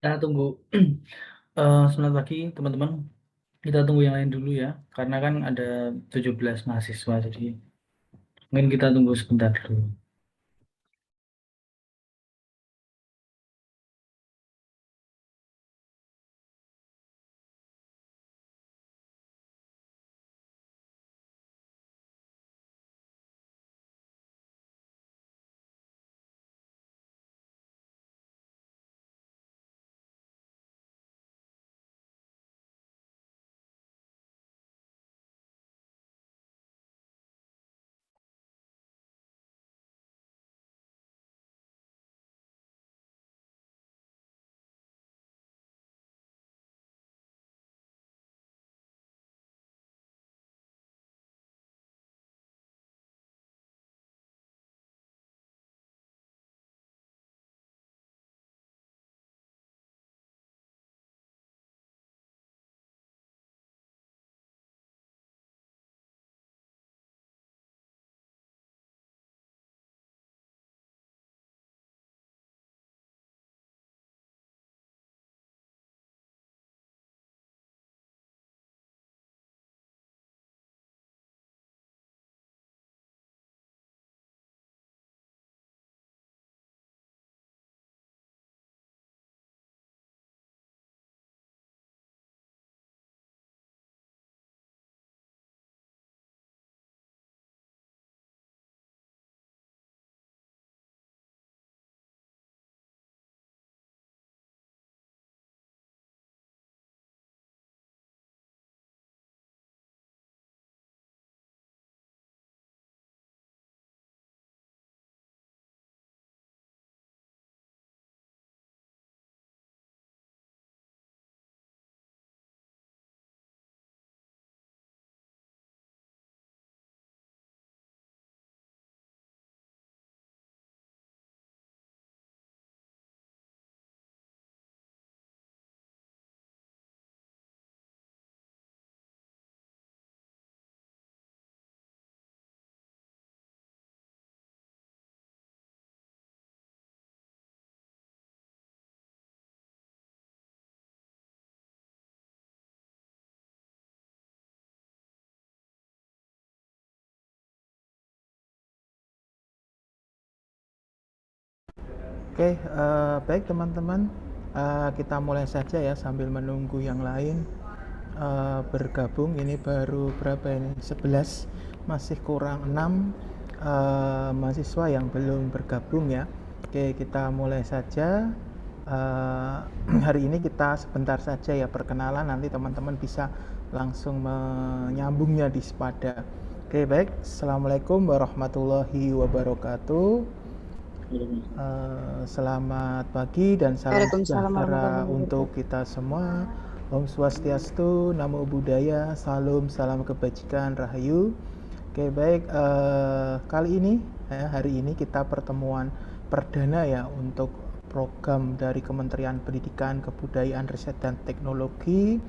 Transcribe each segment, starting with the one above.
Kita tunggu, selamat pagi teman-teman, kita tunggu yang lain dulu ya, karena kan ada 17 mahasiswa, jadi mungkin kita tunggu sebentar dulu. Oke, baik teman-teman, kita mulai saja ya sambil menunggu yang lain bergabung. Ini baru berapa ini? 11, masih kurang 6 mahasiswa yang belum bergabung ya. Oke, kita mulai saja. Hari ini kita sebentar saja ya perkenalan, nanti teman-teman bisa langsung menyambungnya di Spada. Oke, baik. Assalamualaikum warahmatullahi wabarakatuh. Selamat pagi dan salam Waalaikumsalam sejahtera warahmatullahi untuk wabarakatuh. kita semua. Om Swastiastu, Namo Buddhaya, Salam, salam kebajikan, Rahayu. Oke, baik. Kali ini, hari ini kita pertemuan perdana ya untuk program dari Kementerian Pendidikan, Kebudayaan, Riset dan Teknologi,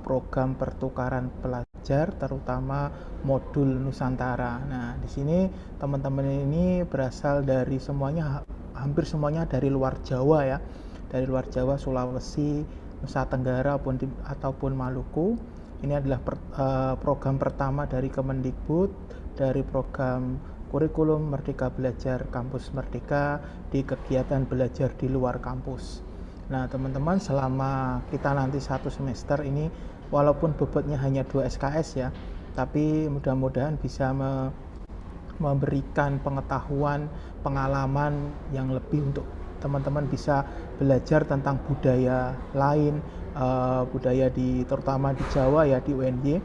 program pertukaran pelajar, terutama modul Nusantara. Nah, di sini teman-teman ini berasal dari semuanya, hampir semuanya dari luar Jawa ya, dari luar Jawa, Sulawesi, Nusa Tenggara ataupun Maluku. Ini adalah program pertama dari Kemendikbud, dari program kurikulum Merdeka Belajar Kampus Merdeka di kegiatan belajar di luar kampus. Nah, teman-teman, selama kita nanti satu semester ini, walaupun bobotnya hanya 2 SKS ya, tapi mudah-mudahan bisa memberikan pengetahuan, pengalaman yang lebih untuk teman-teman bisa belajar tentang budaya lain, budaya terutama di Jawa ya, di UNY.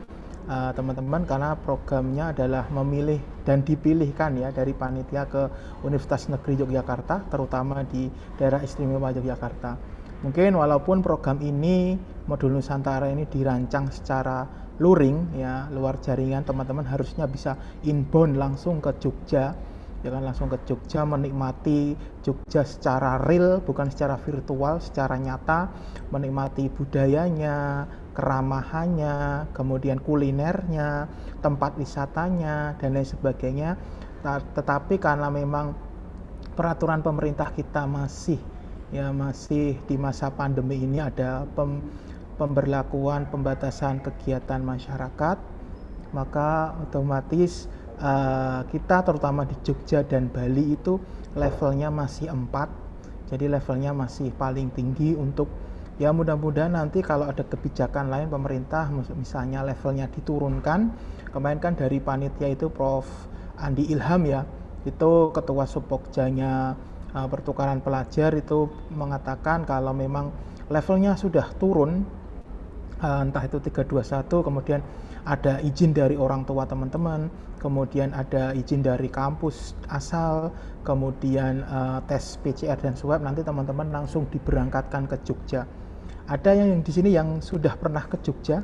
Teman-teman, karena programnya adalah memilih dan dipilihkan ya dari panitia ke Universitas Negeri Yogyakarta, terutama di daerah istimewa Yogyakarta. Mungkin walaupun program ini, modul Nusantara ini dirancang secara luring ya, luar jaringan, teman-teman harusnya bisa inbound langsung ke Jogja, ya kan, langsung ke Jogja menikmati Jogja secara real, bukan secara virtual, secara nyata, menikmati budayanya, keramahannya, kemudian kulinernya, tempat wisatanya dan lain sebagainya. Tetapi karena memang peraturan pemerintah kita masih ya masih di masa pandemi ini ada pemberlakuan pembatasan kegiatan masyarakat, maka otomatis kita terutama di Jogja dan Bali itu levelnya masih 4, jadi levelnya masih paling tinggi untuk ya mudah-mudahan nanti kalau ada kebijakan lain pemerintah misalnya levelnya diturunkan. Kemarin kan dari panitia itu Prof. Andi Ilham ya, itu ketua Subpokjanya pertukaran pelajar itu mengatakan kalau memang levelnya sudah turun, entah itu 321, kemudian ada izin dari orang tua teman-teman, kemudian ada izin dari kampus asal, kemudian tes PCR dan swab, nanti teman-teman langsung diberangkatkan ke Jogja. Ada yang di sini yang sudah pernah ke Jogja?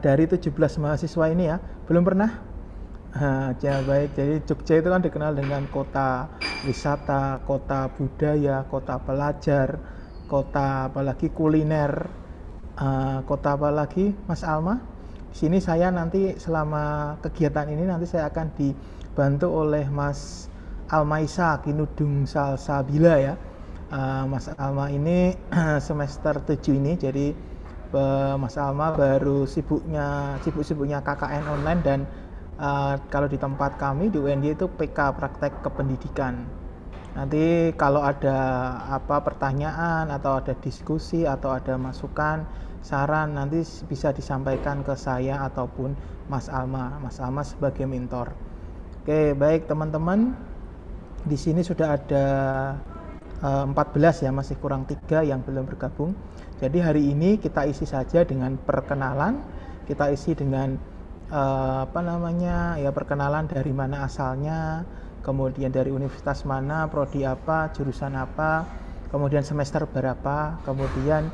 Dari 17 mahasiswa ini ya, belum pernah? Ya baik, jadi Jogja itu kan dikenal dengan kota wisata, kota budaya, kota pelajar, kota apalagi kuliner, kota apalagi Mas Alma. Di sini saya nanti selama kegiatan ini nanti saya akan dibantu oleh Mas Almaisa Kinudung Salsabila ya. Mas Alma ini semester 7 ini, jadi Mas Alma baru sibuk-sibuknya KKN online dan kalau di tempat kami di UNY itu PK praktek kependidikan. Nanti kalau ada apa pertanyaan atau ada diskusi atau ada masukan, saran nanti bisa disampaikan ke saya ataupun Mas Alma. Mas Alma sebagai mentor. Oke, baik teman-teman. Di sini sudah ada 14 ya, masih kurang 3 yang belum bergabung. Jadi hari ini kita isi saja dengan perkenalan, kita isi dengan ya perkenalan dari mana asalnya, kemudian dari universitas mana, prodi apa, jurusan apa, kemudian semester berapa, kemudian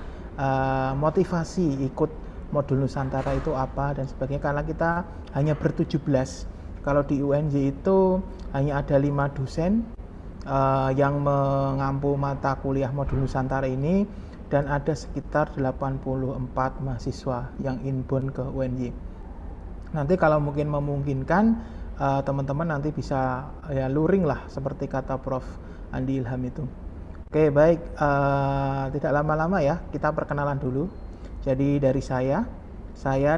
motivasi ikut modul Nusantara itu apa dan sebagainya, karena kita hanya ber-17. Kalau di UNJ itu hanya ada 5 dosen yang mengampu mata kuliah modul Nusantara ini, dan ada sekitar 84 mahasiswa yang inbound ke UNY. Nanti kalau mungkin memungkinkan teman-teman nanti bisa ya luring lah seperti kata Prof. Andi Ilham itu. Oke baik, tidak lama-lama ya, kita perkenalan dulu. Jadi dari saya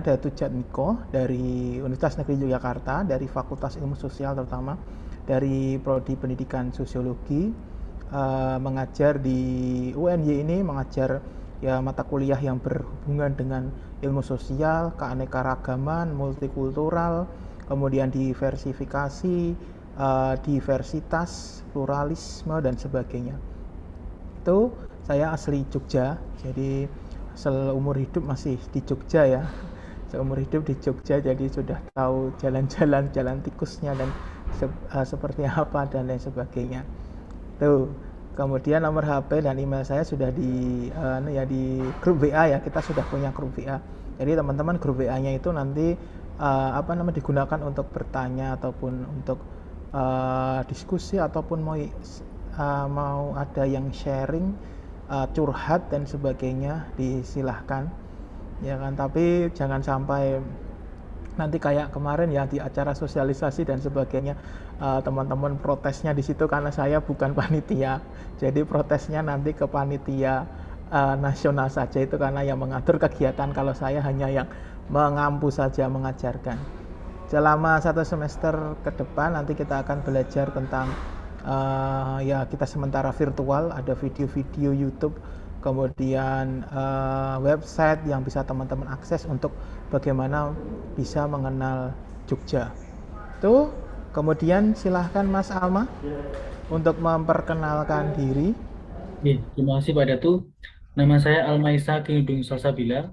Datu Jatmiko dari Universitas Negeri Yogyakarta, dari Fakultas Ilmu Sosial terutama, dari Prodi Pendidikan Sosiologi, mengajar di UNY ini, mengajar ya mata kuliah yang berhubungan dengan ilmu sosial, keanekaragaman, multikultural, kemudian diversifikasi, diversitas, pluralisme dan sebagainya. Itu saya asli Jogja, jadi seumur hidup masih di Jogja ya. Seumur hidup di Jogja, jadi sudah tahu jalan-jalan, jalan tikusnya dan seperti apa dan lain sebagainya. Tuh. Kemudian nomor HP dan email saya sudah di grup WA ya. Kita sudah punya grup WA. Jadi teman-teman grup WA-nya itu nanti digunakan untuk bertanya ataupun untuk diskusi ataupun mau ada yang sharing, curhat dan sebagainya, disilahkan ya kan. Tapi jangan sampai nanti kayak kemarin ya di acara sosialisasi dan sebagainya, teman-teman protesnya di situ karena saya bukan panitia, jadi protesnya nanti ke panitia nasional saja, itu karena yang mengatur kegiatan, kalau saya hanya yang mengampu saja, mengajarkan. Selama 1 semester ke depan nanti kita akan belajar tentang ya kita sementara virtual, ada video-video YouTube, kemudian website yang bisa teman-teman akses untuk bagaimana bisa mengenal Jogja. Tuh, kemudian silahkan Mas Alma untuk memperkenalkan diri. Oke, terima kasih Pak Datu. Nama saya Almaisa Kinudung Salsabila,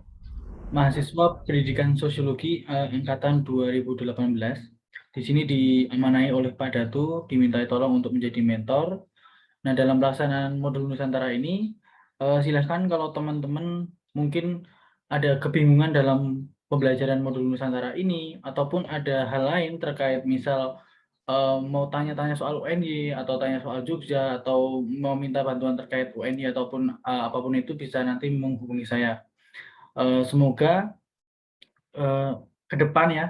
mahasiswa Pendidikan Sosiologi angkatan 2018. Di sini diamanai oleh Pak Datu, dimintai tolong untuk menjadi mentor. Nah, dalam pelaksanaan modul Nusantara ini, silahkan kalau teman-teman mungkin ada kebingungan dalam pembelajaran modul Nusantara ini, ataupun ada hal lain terkait misal mau tanya-tanya soal UNY, atau tanya soal Jogja, atau mau minta bantuan terkait UNY, ataupun apapun itu bisa nanti menghubungi saya. Semoga ke depan ya,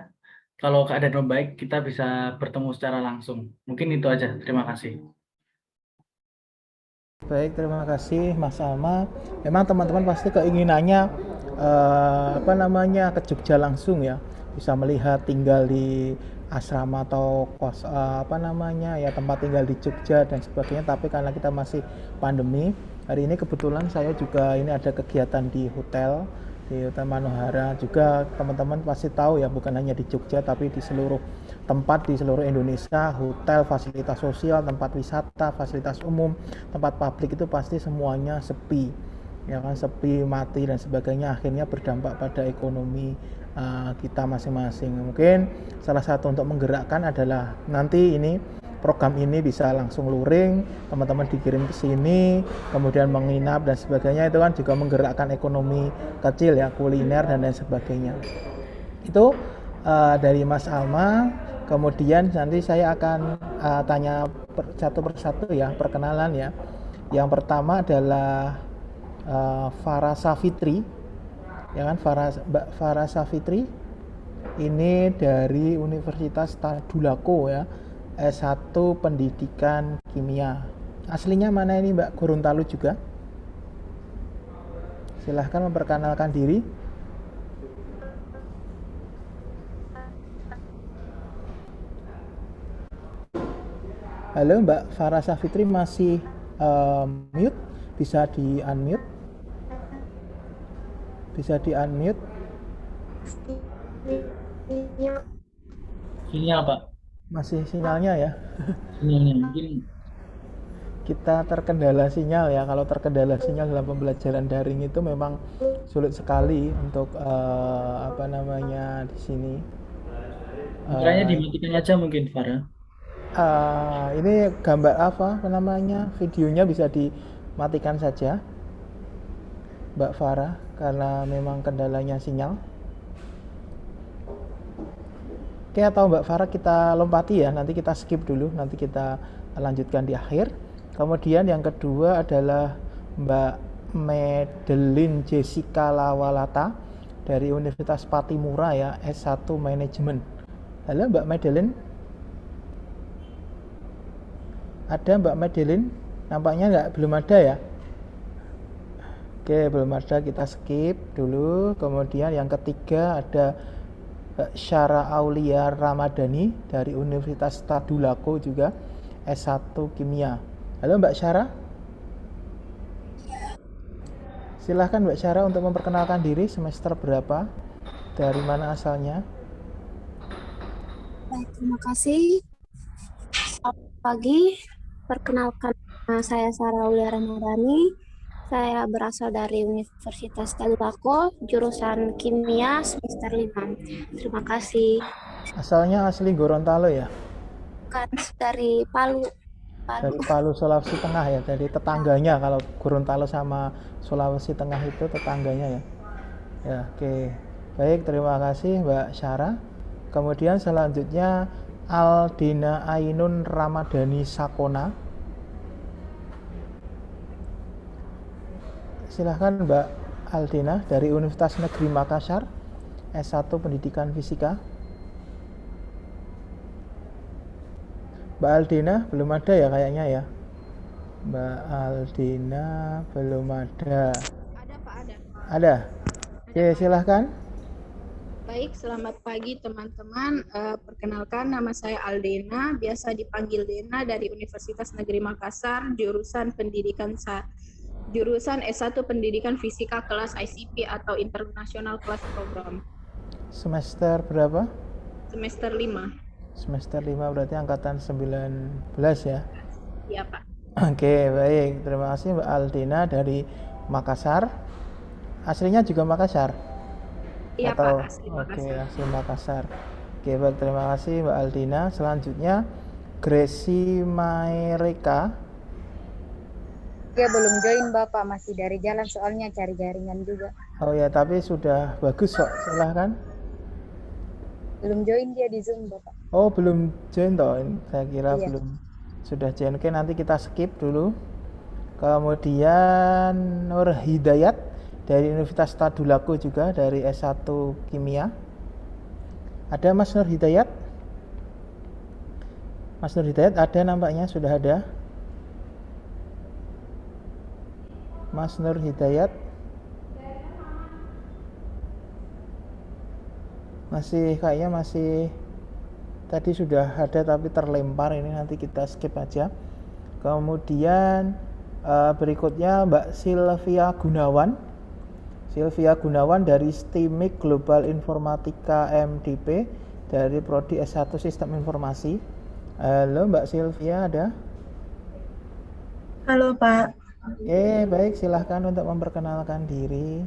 kalau keadaan membaik, kita bisa bertemu secara langsung. Mungkin itu aja. Terima kasih. Baik, terima kasih Mas Alma. Memang teman-teman pasti keinginannya apa namanya ke Jogja langsung ya, bisa melihat tinggal di asrama atau kos apa namanya ya tempat tinggal di Jogja dan sebagainya. Tapi karena kita masih pandemi, hari ini kebetulan saya juga ini ada kegiatan di Hotel Manohara juga. Teman-teman pasti tahu ya, bukan hanya di Jogja tapi di seluruh tempat di seluruh Indonesia, hotel, fasilitas sosial, tempat wisata, fasilitas umum, tempat publik itu pasti semuanya sepi, ya kan, sepi, mati dan sebagainya, akhirnya berdampak pada ekonomi kita masing-masing. Mungkin salah satu untuk menggerakkan adalah nanti ini program ini bisa langsung luring, teman-teman dikirim ke sini, kemudian menginap dan sebagainya, itu kan juga menggerakkan ekonomi kecil ya, kuliner dan lain sebagainya. Itu dari Mas Alma. Kemudian nanti saya akan tanya satu persatu ya, perkenalan ya. Yang pertama adalah Farah Safitri, ya kan, Mbak Farah Safitri ini dari Universitas Tadulako ya, S1 Pendidikan Kimia. Aslinya mana ini Mbak? Gorontalo juga? Silahkan memperkenalkan diri. Halo Mbak Farah Safitri, masih mute? Bisa di unmute? Bisa di unmute? Sinyal, Pak. Masih sinyalnya ya? Sinyalnya mungkin Kita terkendala sinyal ya. Kalau terkendala sinyal dalam pembelajaran daring itu memang sulit sekali untuk apa namanya di sini. caranya Uh, dimatikan aja mungkin, Farah. ini gambar apa namanya? Videonya bisa dimatikan saja, Mbak Farah, karena memang kendalanya sinyal. Oke, atau Mbak Farah kita lompati ya, nanti kita skip dulu, nanti kita lanjutkan di akhir. Kemudian yang kedua adalah Mbak Madeline Jessica Lawalata dari Universitas Patimura ya, S1 Manajemen. Halo Mbak Madeline. Ada Mbak Madeline? Nampaknya nggak, belum ada ya? Oke, belum ada, kita skip dulu. Kemudian yang ketiga ada Syara Aulia Ramadhani dari Universitas Tadulako juga, S1 Kimia. Halo Mbak Syara. Silahkan Mbak Syara untuk memperkenalkan diri, semester berapa, dari mana asalnya. Baik, terima kasih. Selamat pagi. Perkenalkan, saya Sarah Aulia Ramadhani. Saya berasal dari Universitas Tadulako, jurusan Kimia semester 5. Terima kasih. Asalnya asli Gorontalo ya? Kan dari Palu. Dari Palu, Sulawesi Tengah ya, dari tetangganya. Kalau Gorontalo sama Sulawesi Tengah itu tetangganya ya. Ya, oke. Baik, terima kasih Mbak Syara. Kemudian selanjutnya Aldina Ainun Ramadhani Sakona. Silahkan Mbak Aldina dari Universitas Negeri Makassar, S1 Pendidikan Fisika. Mbak Aldina belum ada ya kayaknya ya. Mbak Aldina belum ada. Ada Pak, ada. Ada? Oke, silahkan. Baik, selamat pagi teman-teman. Perkenalkan, nama saya Aldena, biasa dipanggil Dena, dari Universitas Negeri Makassar, jurusan S1 Pendidikan Fisika kelas ICP atau International Class Program. Semester berapa? Semester 5. Semester 5 berarti angkatan 19 ya? Iya Pak. Oke, baik. Terima kasih Mbak Aldina dari Makassar. Aslinya juga Makassar? Iya Atau, Pak, asli Makassar. Oke, asli Makassar. Oke, baik, terima kasih Mbak Aldina. Selanjutnya Gracie Maereka. Ya belum join Bapak, masih dari jalan soalnya cari jaringan juga. Oh ya, tapi sudah bagus kok. Silahkan. Belum join dia di Zoom Bapak. Oh, belum join toh? Saya kira Iya. belum. Sudah join. Oke, nanti kita skip dulu. Kemudian Nur Hidayat dari Universitas Tadulako juga, dari S1 Kimia. Ada Mas Nur Hidayat? Mas Nur Hidayat ada nampaknya, sudah ada. Mas Nur Hidayat? Kayaknya masih tadi sudah ada tapi terlempar, ini nanti kita skip aja. Kemudian berikutnya Mbak Sylvia Gunawan. Sylvia Gunawan dari STIMIK Global Informatika MDP dari Prodi S1 Sistem Informasi. Halo Mbak Sylvia, ada? Halo Pak. Baik, silahkan untuk memperkenalkan diri.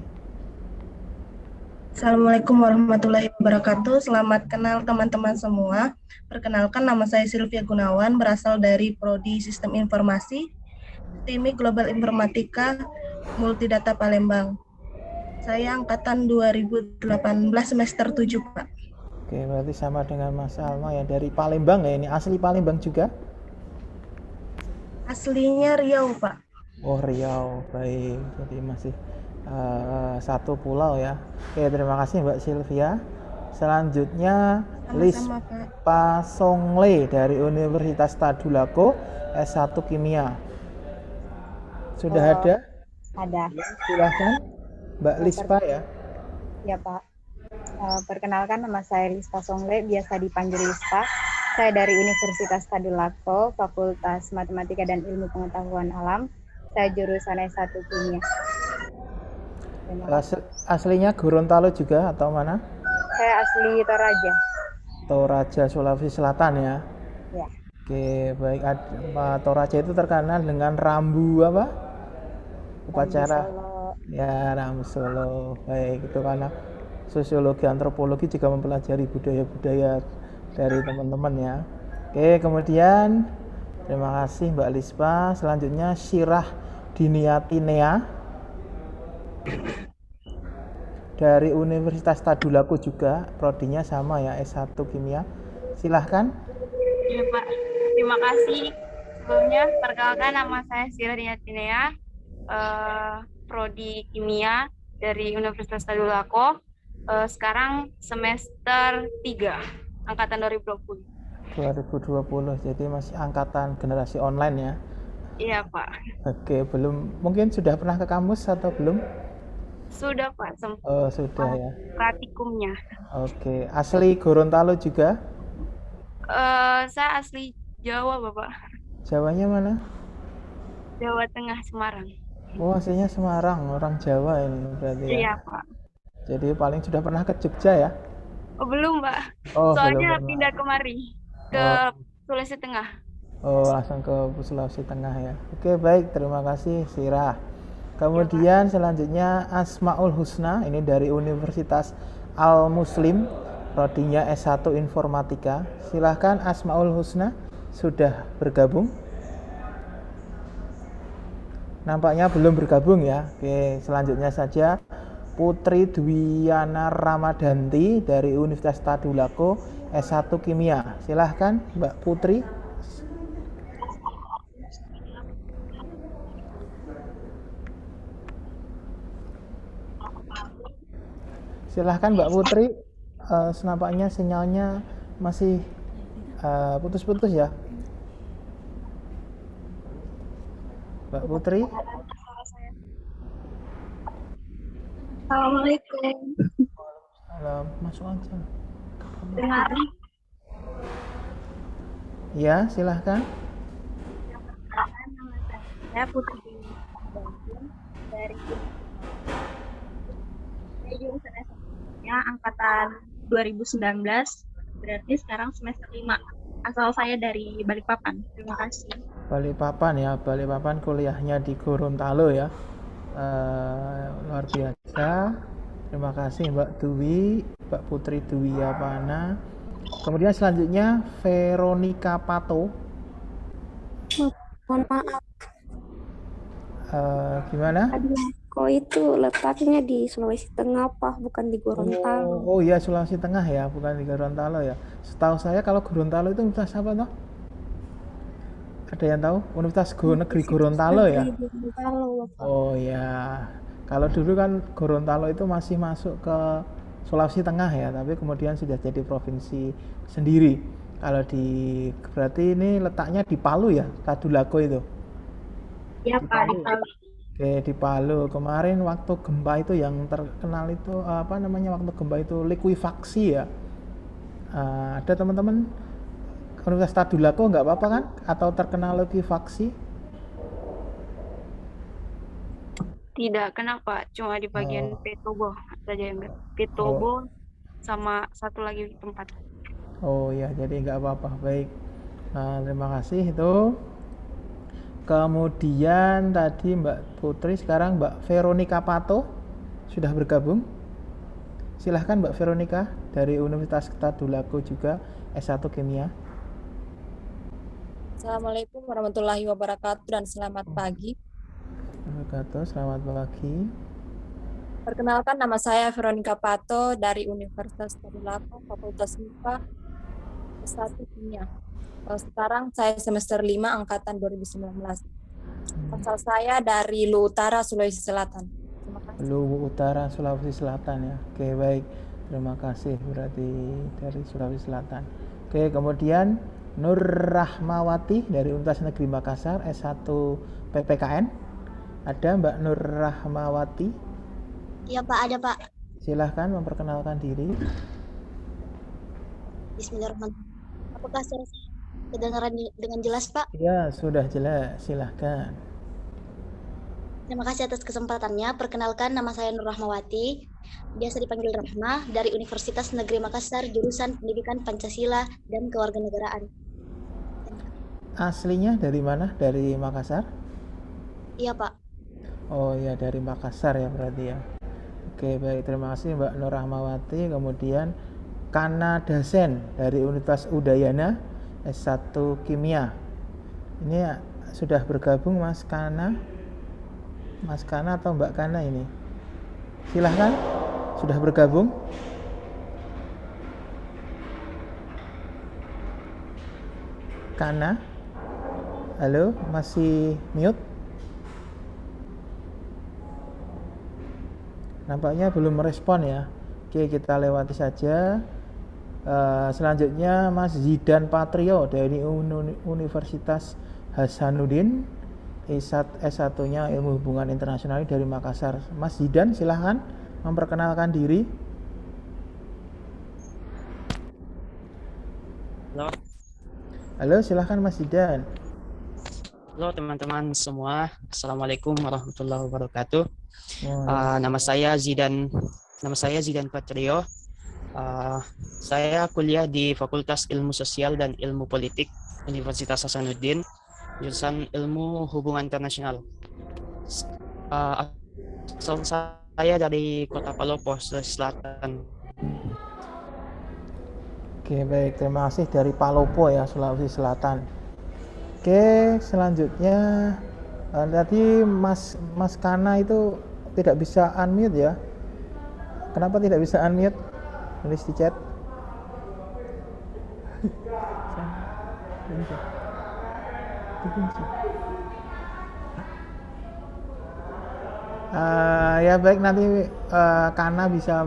Assalamualaikum warahmatullahi wabarakatuh. Selamat kenal teman-teman semua. Perkenalkan, nama saya Sylvia Gunawan, berasal dari Prodi Sistem Informasi, STIMIK Global Informatika, Multidata Palembang. Saya angkatan 2018 semester 7, Pak. Oke, berarti sama dengan Mas Alma ya, dari Palembang ya, ini asli Palembang juga? Aslinya Riau, Pak. Oh, Riau, baik. Jadi masih satu pulau ya. Oke, terima kasih Mbak Sylvia. Selanjutnya Lispa Songle dari Universitas Tadulako S1 Kimia. Sudah ada? Ada. Silahkan Mbak Lispa ya. Ya Pak. Perkenalkan, nama saya Lispa Songle, biasa dipanggil Lispa. Saya dari Universitas Tadulako, Fakultas Matematika dan Ilmu Pengetahuan Alam. Saya jurusan S1 Kimia. Aslinya Gorontalo juga atau mana? Saya asli Toraja. Toraja, Sulawesi Selatan ya. Ya. Oke, baik. Toraja itu terkenal dengan rambu apa? Upacara. Rambu Solo. Ya, rambu Solo. Baik, itu karena sosiologi antropologi juga mempelajari budaya-budaya dari teman-teman ya. Oke, kemudian terima kasih Mbak Lispa. Selanjutnya Syirah Diniatinea dari Universitas Tadulako juga, prodinya sama ya, S1 Kimia. Silahkan. Iya Pak, terima kasih. Sebelumnya perkenalkan, nama saya Syirah Diniatinea, prodi Kimia dari Universitas Tadulako. Sekarang semester 3, angkatan 2020. 2020, jadi masih angkatan generasi online ya. Iya Pak. Oke, mungkin sudah pernah ke kampus atau belum? Sudah Pak, sudah ya. Praktikumnya. Oke, asli Gorontalo juga? Saya asli Jawa Bapak. Jawanya mana? Jawa Tengah, Semarang. Oh, aslinya Semarang, orang Jawa ini berarti ya? Iya Pak. Jadi paling sudah pernah ke Jogja ya? Oh belum Pak, soalnya pindah kemari, ke Sulawesi Tengah. Oh, langsung ke Sulawesi Tengah ya. Oke, baik, terima kasih Syirah. Kemudian selanjutnya Asmaul Husna, ini dari Universitas Al Muslim, prodinya S1 Informatika. Silahkan Asmaul Husna, sudah bergabung? Nampaknya belum bergabung ya. Oke, selanjutnya saja Putri Dwiana Ramadanti dari Universitas Tadulako S1 Kimia. Silahkan Mbak Putri. Silahkan Mbak Putri, senampaknya sinyalnya masih putus-putus ya. Mbak Putri. Assalamualaikum. Halo, masuk aja. Dengar? Ya, silahkan. Saya Putri dari jurusan S1-nya angkatan 2019, berarti sekarang semester 5. Asal saya dari Balikpapan. Terima kasih. Balikpapan ya, Balikpapan kuliahnya di Gorontalo ya. Luar biasa. Terima kasih Mbak Dwi, Mbak Putri Dwi Yapana. Kemudian selanjutnya Veronica Pato. Mohon maaf. Gimana? Kok itu letaknya di Sulawesi Tengah, Pak, bukan di Gorontalo. Oh iya, Sulawesi Tengah ya, bukan di Gorontalo ya. Setahu saya kalau Gorontalo itu universitas apa toh? Ada yang tahu? Universitas Negeri Gorontalo ya? Oh ya, kalau dulu kan Gorontalo itu masih masuk ke Sulawesi Tengah ya, tapi kemudian sudah jadi provinsi sendiri. Kalau berarti ini letaknya di Palu ya, Tadulako itu? Iya Pak, di Palu. Oke, di Palu. Kemarin waktu gempa itu yang terkenal itu apa namanya, waktu gempa itu likuifaksi ya. Ada teman-teman Universitas Tadulako nggak apa-apa kan? Atau terkena likuifaksi? Tidak, kenapa? Cuma di bagian Oh, Petobo saja yang oh, Petobo sama satu lagi tempat. oh ya, jadi nggak apa-apa. Baik. Terima kasih itu. Kemudian tadi Mbak Putri, sekarang Mbak Veronica Pato sudah bergabung. Silahkan Mbak Veronica dari Universitas Tadulako juga S1 Kimia. Assalamualaikum warahmatullahi wabarakatuh dan selamat pagi. Selamat pagi. Perkenalkan, nama saya Veronica Pato dari Universitas Tadulako, Fakultas MIPA S1 Kimia. Sekarang saya semester 5 angkatan 2019. Asal saya dari Luwu Utara, Sulawesi Selatan. Terima kasih. Luwu Utara, Sulawesi Selatan ya. Oke, baik. Terima kasih berarti dari Sulawesi Selatan. Oke, kemudian Nur Rahmawati dari Universitas Negeri Makassar S1 PPKN. Ada Mbak Nur Rahmawati? Iya Pak, ada Pak. Silahkan memperkenalkan diri. Bismillahirrahmanirrahim. Apakah suara saya kedengaran dengan jelas Pak? Ya, sudah jelas. Silahkan. Terima kasih atas kesempatannya. Perkenalkan, nama saya Nur Rahmawati. Biasa dipanggil Rahma, dari Universitas Negeri Makassar, jurusan Pendidikan Pancasila dan Kewarganegaraan. Aslinya dari mana? Dari Makassar? Iya Pak. Oh ya, dari Makassar ya berarti ya. Oke, baik. Terima kasih Mbak Nur Rahmawati. Kemudian Kana Dasen dari Universitas Udayana S1 Kimia. Ini sudah bergabung Mas Kana? Mas Kana atau Mbak Kana ini? Silahkan, sudah bergabung. Kana? Halo, masih mute? Nampaknya belum merespon ya. Oke, kita lewati saja. Selanjutnya Mas Zidan Patrio dari Universitas Hasanuddin, S1-nya Ilmu Hubungan Internasional dari Makassar. Mas Zidan, silahkan memperkenalkan diri. Halo. Halo, silahkan Mas Zidan. Halo teman-teman semua. Assalamualaikum warahmatullahi wabarakatuh. Nama saya Zidan Patrio. Saya kuliah di Fakultas Ilmu Sosial dan Ilmu Politik Universitas Hasanuddin, jurusan Ilmu Hubungan Internasional. Asal saya dari Kota Palopo, Sulawesi Selatan. Oke, baik. Terima kasih dari Palopo ya, Sulawesi Selatan. Oke, selanjutnya tadi Mas Kana itu tidak bisa unmute ya. Kenapa tidak bisa unmute? Tulis di chat. Ya baik, nanti Kana bisa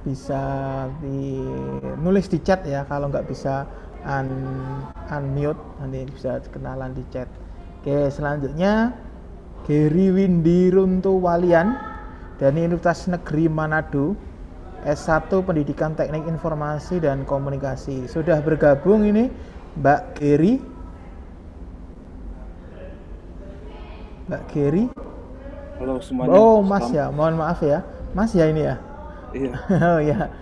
bisa nulis di chat ya. Kalau nggak bisa unmute, nanti bisa kenalan di chat. Oke, selanjutnya Geri Windy Runtu Walian dari Universitas Negeri Manado, S1 Pendidikan Teknik Informasi dan Komunikasi. Sudah bergabung ini Mbak Geri. Mbak Geri. Halo semuanya. Oh, Mas ya. Mohon maaf ya. Mas ya ini ya. Iya. Oh ya.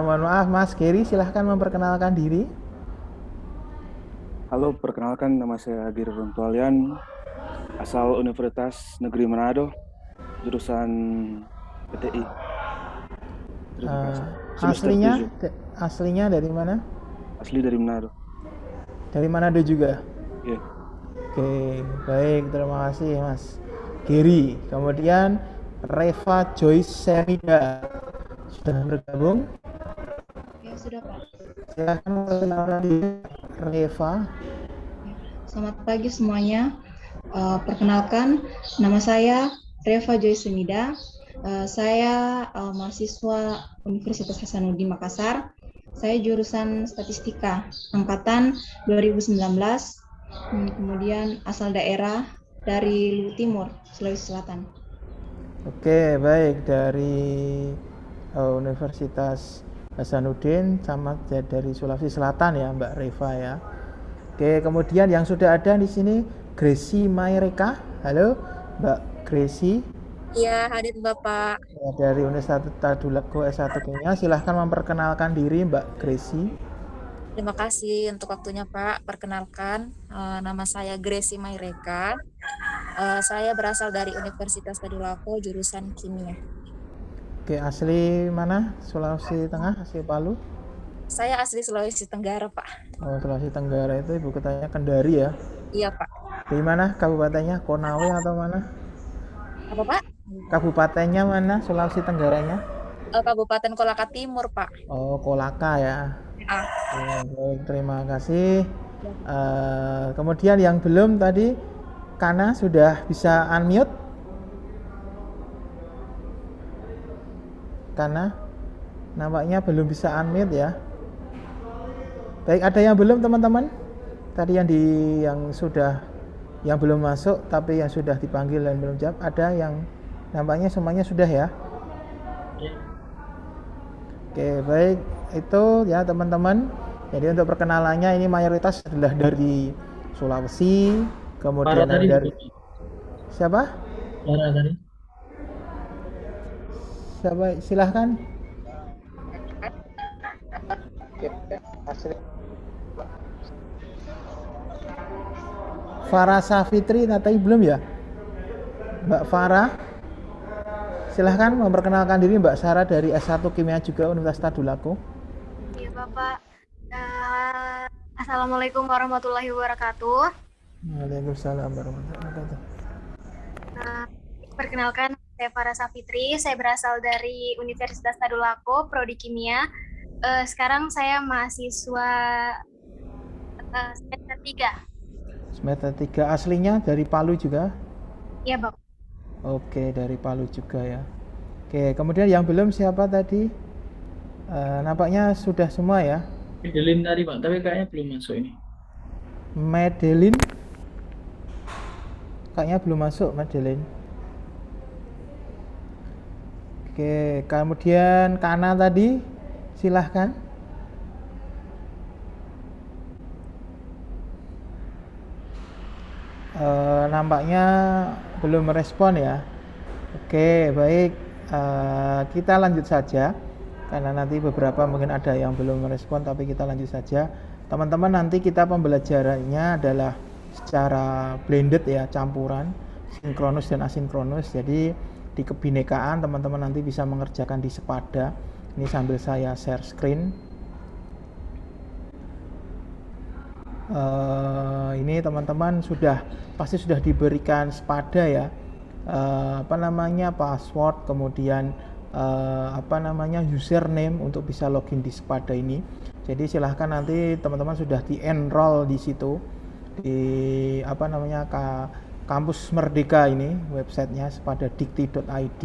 Mohon maaf Mas Geri, silahkan memperkenalkan diri. Halo, perkenalkan nama saya Geri Runtualian, asal Universitas Negeri Manado, jurusan PTI. Aslinya dari mana? Asli dari Manado. Dari Manado juga? Iya. Oke, baik, terima kasih Mas Geri. Kemudian Reva Joyce Semida sudah bergabung? Ya, sudah Pak. Silakan perkenalkan diri, Reva. Selamat pagi semuanya. Perkenalkan, nama saya Reva Joyce Semida. Saya mahasiswa Universitas Hasanuddin Makassar. Saya jurusan Statistika angkatan 2019. Kemudian asal daerah dari Luwu Timur, Sulawesi Selatan. Oke, baik, dari Universitas Hasanuddin sama dari Sulawesi Selatan ya, Mbak Reva ya. Oke, kemudian yang sudah ada di sini Gracie Maireka. Halo, Mbak Gracie. Iya, hadir Bapak. Ya, dari Universitas Tadulako S1 Kimia. Silahkan memperkenalkan diri Mbak Gracie. Terima kasih untuk waktunya Pak. Perkenalkan, nama saya Gracie Maireka. Saya berasal dari Universitas Tadulako, jurusan Kimia. Oke, asli mana? Sulawesi Tengah, asli Palu? Saya asli Sulawesi Tenggara, Pak. Oh, Sulawesi Tenggara itu ibu kotanya Kendari ya? Iya, Pak. Di mana kabupatennya? Konawe atau mana? Apa, Pak? Kabupatennya mana? Sulawesi Tenggaranya? Kabupaten Kolaka Timur, Pak. Oh, Kolaka ya. Baik, terima kasih. Kemudian yang belum tadi, Kana sudah bisa unmute? Kana, nampaknya belum bisa unmute ya. Baik, ada yang belum teman-teman? Tadi yang belum masuk tapi yang sudah dipanggil dan belum jawab, ada yang nampaknya semuanya sudah ya. Oke, baik, itu ya teman-teman. Jadi untuk perkenalannya ini mayoritas adalah dari Sulawesi, kemudian dari siapa? Tadi. Siapa? Silahkan. Farah Safitri tadi belum ya? Mbak Farah, silahkan memperkenalkan diri. Mbak Sarah dari S1 Kimia juga Universitas Tadulako. Iya Bapak. Assalamualaikum warahmatullahi wabarakatuh. Waalaikumsalam warahmatullahi wabarakatuh. Perkenalkan, saya Farah Safitri. Saya berasal dari Universitas Tadulako, Prodi Kimia. Sekarang saya mahasiswa semester 3. Semester 3, aslinya dari Palu juga? Iya, Bapak. Oke, dari Palu juga ya. Oke, kemudian yang belum siapa tadi? Nampaknya sudah semua ya. Madeline tadi Pak, tapi kayaknya belum masuk ini. Madeline? Kayaknya belum masuk Madeline. Oke, kemudian Kana tadi, silahkan. Nampaknya belum merespon ya. Oke, baik, kita lanjut saja karena nanti beberapa mungkin ada yang belum merespon, tapi kita lanjut saja teman-teman. Nanti kita pembelajarannya adalah secara blended ya, campuran sinkronus dan asinkronus. Jadi di kebinekaan teman-teman nanti bisa mengerjakan di sepada. Ini sambil saya share screen. Ini teman-teman pasti sudah diberikan sepada ya, password, kemudian username untuk bisa login di sepada ini. Jadi silahkan nanti teman-teman sudah di enroll di situ di Kampus Merdeka ini, websitenya sepadadikti.id.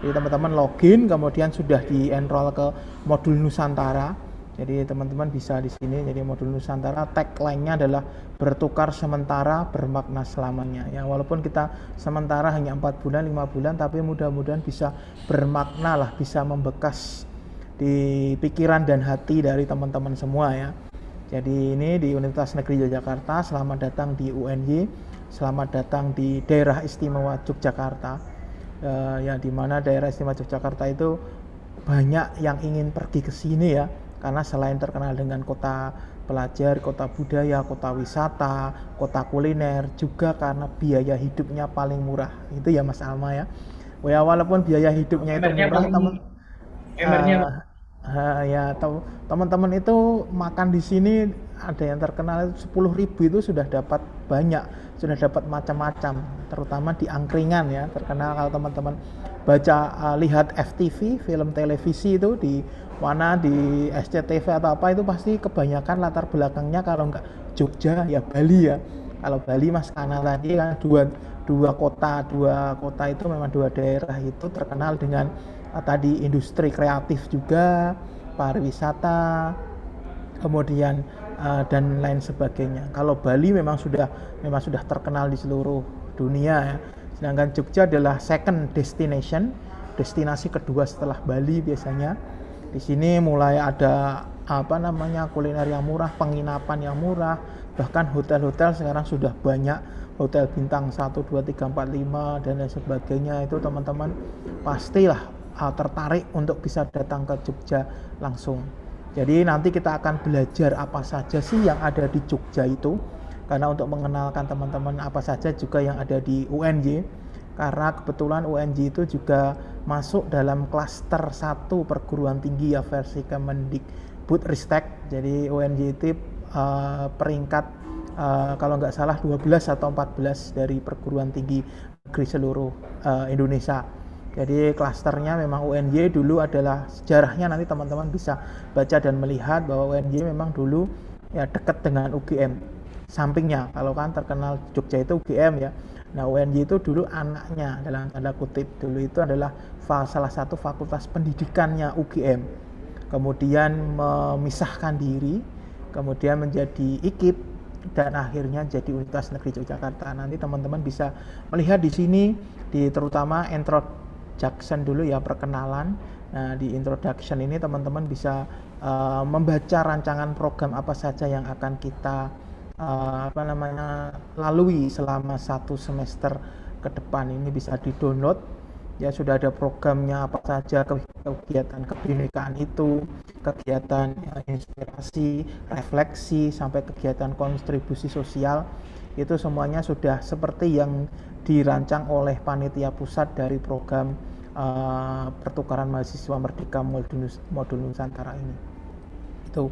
Jadi teman-teman login, kemudian sudah di enroll ke modul Nusantara. Jadi teman-teman bisa di sini. Jadi modul Nusantara tagline-nya adalah bertukar sementara bermakna selamanya. Ya, walaupun kita sementara hanya 4 bulan, 5 bulan, tapi mudah-mudahan bisa bermakna lah, bisa membekas di pikiran dan hati dari teman-teman semua ya. Jadi ini di Universitas Negeri Yogyakarta. Selamat datang di UNY. Selamat datang di Daerah Istimewa Yogyakarta. Ya, di mana Daerah Istimewa Yogyakarta itu banyak yang ingin pergi ke sini ya. Karena selain terkenal dengan kota pelajar, kota budaya, kota wisata, kota kuliner, juga karena biaya hidupnya paling murah. Itu ya Mas Alma ya. Walaupun biaya hidupnya itu murah, teman-teman itu makan di sini ada yang terkenal 10.000 itu sudah dapat banyak, sudah dapat macam-macam, terutama di angkringan ya, terkenal. Kalau teman-teman lihat FTV, film televisi itu di mana, di SCTV atau apa, itu pasti kebanyakan latar belakangnya kalau enggak Jogja ya Bali ya. Kalau Bali Mas Kana tadi kan dua kota itu memang dua daerah itu terkenal dengan tadi industri kreatif juga, pariwisata, kemudian dan lain sebagainya. Kalau Bali memang sudah terkenal di seluruh dunia ya. Sedangkan Jogja adalah second destination, destinasi kedua setelah Bali biasanya. Di sini mulai ada kuliner yang murah, penginapan yang murah, bahkan hotel-hotel sekarang sudah banyak, hotel bintang 1, 2, 3, 4, 5 dan lain sebagainya. Itu teman-teman pastilah tertarik untuk bisa datang ke Jogja langsung. Jadi nanti kita akan belajar apa saja sih yang ada di Jogja itu, karena untuk mengenalkan teman-teman apa saja juga yang ada di UNJ, karena kebetulan UNJ itu juga masuk dalam klaster 1 perguruan tinggi ya versi Kemendikbudristek. Jadi UNJ itu peringkat kalau nggak salah 12 atau 14 dari perguruan tinggi negeri seluruh Indonesia. Jadi klasternya memang UNJ dulu adalah sejarahnya, nanti teman-teman bisa baca dan melihat bahwa UNJ memang dulu ya dekat dengan UGM. Sampingnya, kalau kan terkenal Jogja itu UGM ya. Nah UNJ itu dulu anaknya dalam tanda kutip, dulu itu adalah salah satu fakultas pendidikannya UGM. Kemudian memisahkan diri, kemudian menjadi IKIP, dan akhirnya jadi Universitas Negeri Yogyakarta. Nanti teman-teman bisa melihat di sini, terutama introduction dulu ya, perkenalan. Nah di introduction ini teman-teman bisa membaca rancangan program apa saja yang akan kita lalui selama 1 semester ke depan. Ini bisa di-download ya, sudah ada programnya apa saja, kegiatan kebinekaan itu, kegiatan inspirasi, refleksi, sampai kegiatan kontribusi sosial, itu semuanya sudah seperti yang dirancang oleh panitia pusat dari program pertukaran mahasiswa Merdeka Modul Nusantara ini. Itu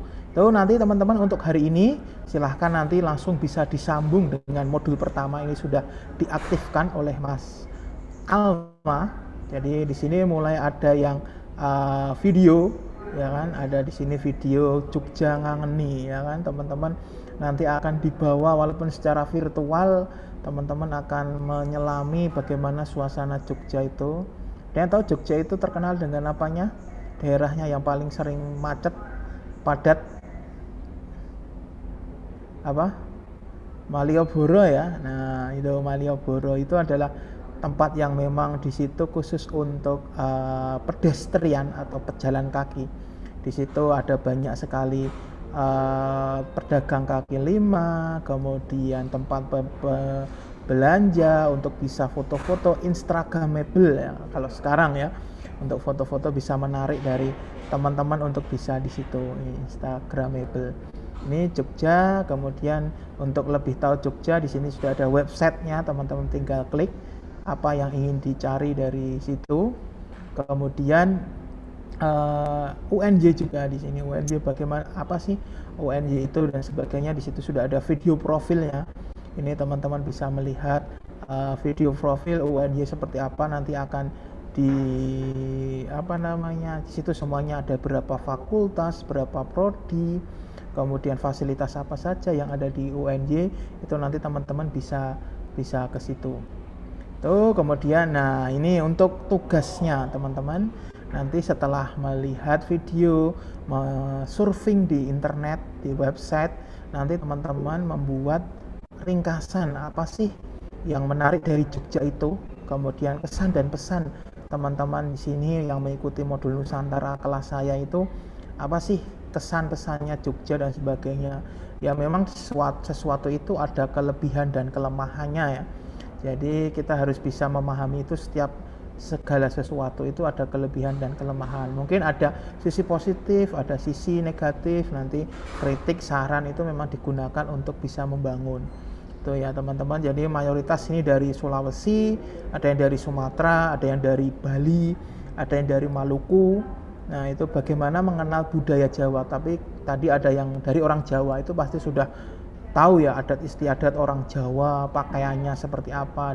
nanti teman-teman untuk hari ini silahkan nanti langsung bisa disambung dengan modul pertama, ini sudah diaktifkan oleh Mas Alma. Jadi di sini mulai ada yang video ya kan, ada di sini video Jogja Ngangeni ya kan, teman-teman nanti akan dibawa walaupun secara virtual, teman-teman akan menyelami bagaimana suasana Jogja itu. Dan tahu Jogja itu terkenal dengan apanya? Daerahnya yang paling sering macet, padat, Malioboro ya. Nah itu Malioboro itu adalah tempat yang memang di situ khusus untuk pedestrian atau pejalan kaki. Di situ ada banyak sekali pedagang kaki lima, kemudian tempat belanja untuk bisa foto-foto instagramable ya kalau sekarang ya, untuk foto-foto bisa menarik dari teman-teman untuk bisa di situ instagramable. Ini Jogja. Kemudian untuk lebih tahu Jogja, di sini sudah ada websitenya, teman-teman tinggal klik apa yang ingin dicari dari situ. Kemudian UNJ juga di sini, UNJ bagaimana, apa sih UNJ itu dan sebagainya. Di situ sudah ada video profilnya. Ini teman-teman bisa melihat video profil UNJ seperti apa, nanti akan di di situ semuanya ada berapa fakultas, berapa prodi, kemudian fasilitas apa saja yang ada di UNJ, itu nanti teman-teman bisa ke situ. Tuh, kemudian nah ini untuk tugasnya teman-teman. Nanti setelah melihat video, surfing di internet, di website, nanti teman-teman membuat ringkasan apa sih yang menarik dari Jogja itu, kemudian kesan dan pesan teman-teman di sini yang mengikuti modul Nusantara kelas saya itu apa sih kesan-pesannya Jogja dan sebagainya. Ya memang sesuatu itu ada kelebihan dan kelemahannya ya. Jadi kita harus bisa memahami itu, segala sesuatu itu ada kelebihan dan kelemahan. Mungkin ada sisi positif, ada sisi negatif. Nanti kritik, saran itu memang digunakan untuk bisa membangun. Itu ya teman-teman. Jadi mayoritas ini dari Sulawesi, ada yang dari Sumatera, ada yang dari Bali, ada yang dari Maluku. Nah itu bagaimana mengenal budaya Jawa. Tapi tadi ada yang dari orang Jawa, itu pasti sudah tahu ya adat istiadat orang Jawa, pakaiannya seperti apa,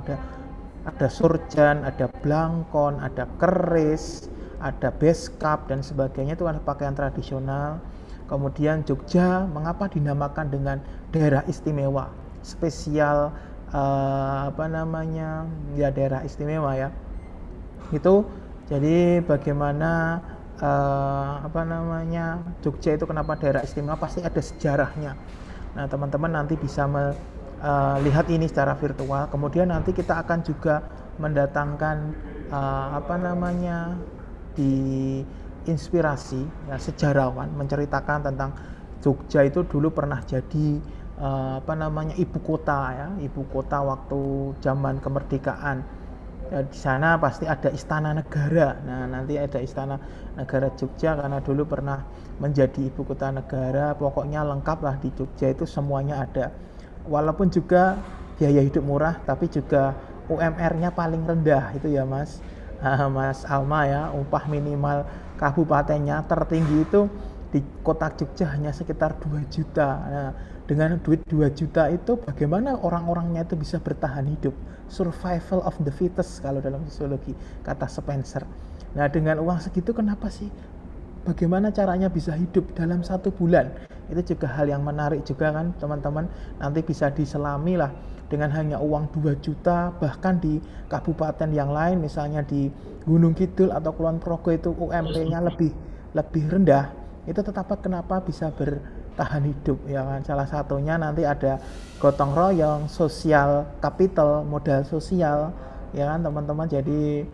ada surjan, ada blangkon, ada keris, ada beskap dan sebagainya, itu ada pakaian tradisional. Kemudian Jogja mengapa dinamakan dengan daerah istimewa, spesial ya daerah istimewa ya. Itu jadi bagaimana apa namanya, Jogja itu kenapa daerah istimewa, pasti ada sejarahnya. Nah, teman-teman nanti bisa lihat ini secara virtual. Kemudian nanti kita akan juga mendatangkan apa namanya, di inspirasi ya, sejarawan menceritakan tentang Jogja itu dulu pernah jadi apa namanya, ibu kota ya, ibu kota waktu zaman kemerdekaan. Ya, di sana pasti ada istana negara. Nah, nanti ada istana negara Jogja karena dulu pernah menjadi ibu kota negara. Pokoknya lengkap lah di Jogja itu, semuanya ada. Walaupun juga biaya hidup murah, tapi juga UMR-nya paling rendah itu ya Mas. Mas Alma ya, upah minimal kabupatennya tertinggi itu di kota Jogja hanya sekitar 2 juta. Nah, dengan duit 2 juta itu bagaimana orang-orangnya itu bisa bertahan hidup? Survival of the fittest kalau dalam sosiologi kata Spencer. Nah, dengan uang segitu kenapa sih? Bagaimana caranya bisa hidup dalam 1 bulan? Itu juga hal yang menarik juga kan teman-teman. Nanti bisa diselami lah dengan hanya uang 2 juta, bahkan di kabupaten yang lain misalnya di Gunung Kidul atau Kulon Progo itu UMP-nya lebih rendah. Itu tetap kenapa bisa bertahan hidup ya kan. Salah satunya nanti ada gotong royong, sosial capital, modal sosial ya kan teman-teman. Jadi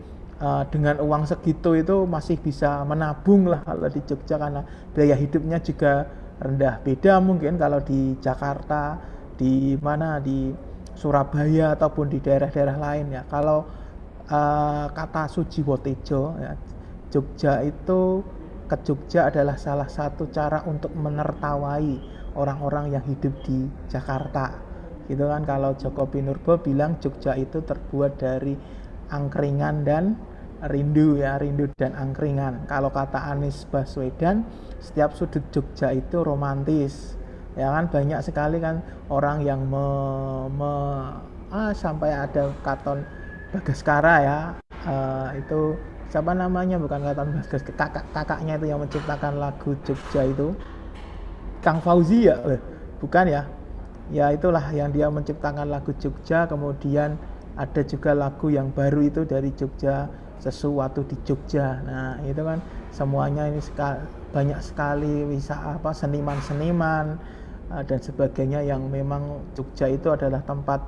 dengan uang segitu itu masih bisa menabung lah kalau di Jogja karena biaya hidupnya juga rendah. Beda mungkin kalau di Jakarta, di mana di Surabaya ataupun di daerah-daerah lain ya. Kalau kata Sujiwo Tejo ya, Jogja itu, ke Jogja adalah salah satu cara untuk menertawai orang-orang yang hidup di Jakarta gitu kan. Kalau Joko Pinurbo bilang Jogja itu terbuat dari angkringan dan rindu ya, rindu dan angkringan. Kalau kata Anies Baswedan, setiap sudut Jogja itu romantis ya kan. Banyak sekali kan orang yang sampai ada Katon Bagaskara ya, itu siapa namanya, bukan Katon Bagaskara, kakaknya itu yang menciptakan lagu Jogja itu, Kang Fauzi ya, bukan ya, ya itulah yang dia menciptakan lagu Jogja. Kemudian ada juga lagu yang baru itu dari Jogja, Sesuatu di Jogja. Nah itu kan semuanya ini banyak sekali seniman-seniman dan sebagainya yang memang Jogja itu adalah tempat